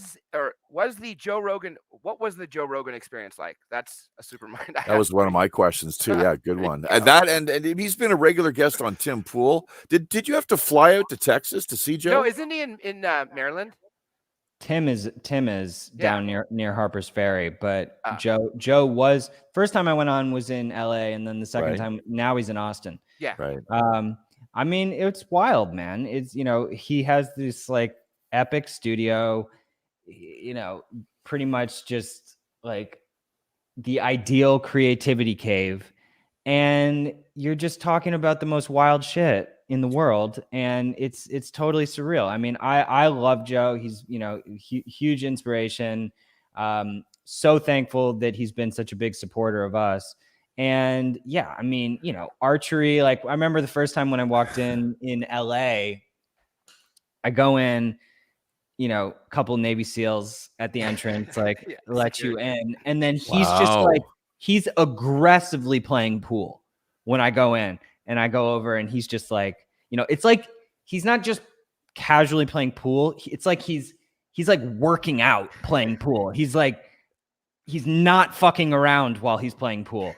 was the Joe Rogan experience like? That's a Supermind. That was one of my questions too. Yeah, good one. And he's been a regular guest on Tim Pool. Did you have to fly out to Texas to see Joe? No, isn't he in Maryland? Tim is down near Harper's Ferry, but Joe was first time I went on was in LA, and then the second time now he's in Austin. Yeah. Right. I mean, it's wild, man. It's he has this like epic studio, pretty much just like the ideal creativity cave, and you're just talking about the most wild shit in the world, and it's totally surreal. I mean, I love Joe. He's huge inspiration. So thankful that he's been such a big supporter of us. And yeah, I mean, archery. Like I remember the first time when I walked in LA, I go in, a couple Navy SEALs at the entrance, like let you in, and then he's just like he's aggressively playing pool when I go in. And I go over and he's just like, it's like he's not just casually playing pool. It's like he's like working out playing pool. He's not fucking around while he's playing pool.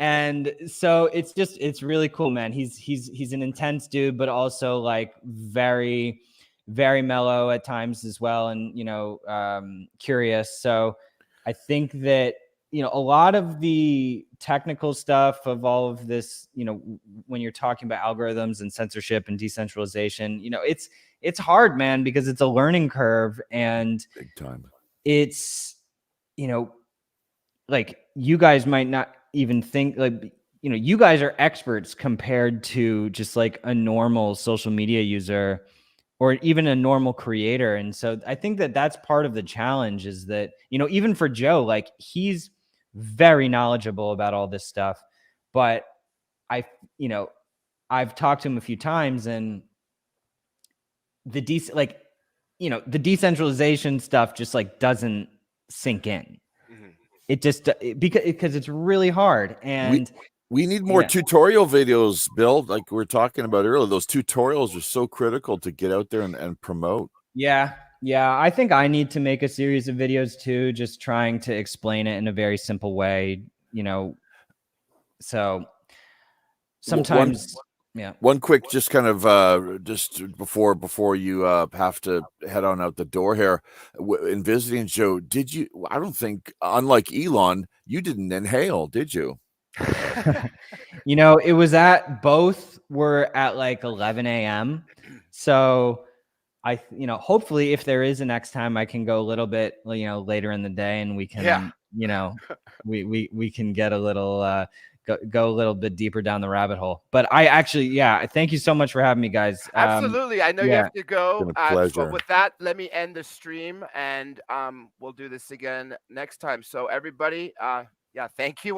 And so it's really cool, man. He's an intense dude, but also like very, very mellow at times as well. And, curious. So I think that, a lot of the technical stuff of all of this, when you're talking about algorithms and censorship and decentralization, it's hard, man, because it's a learning curve, and big time. It's, like you guys might not even think like, you guys are experts compared to just like a normal social media user or even a normal creator. And so I think that that's part of the challenge is that, even for Joe, like he's very knowledgeable about all this stuff, but I've talked to him a few times, and the decentralization stuff just like doesn't sink in. Mm-hmm. It just because it's really hard, and we need more tutorial videos, Bill, like we were talking about earlier. Those tutorials are so critical to get out there and promote. Yeah, I think I need to make a series of videos too, just trying to explain it in a very simple way, So sometimes Yeah. One quick, just kind of just before you have to head on out the door here, in visiting Joe, did you? I don't think, unlike Elon, you didn't inhale, did you? You know, it was both were at like 11 a.m. So hopefully if there is a next time, I can go a little bit, later in the day, and we can, we can get a little, go a little bit deeper down the rabbit hole. But I actually, thank you so much for having me, guys. Absolutely. I know you have to go. It's been a pleasure. So with that, let me end the stream, and we'll do this again next time. So everybody, thank you.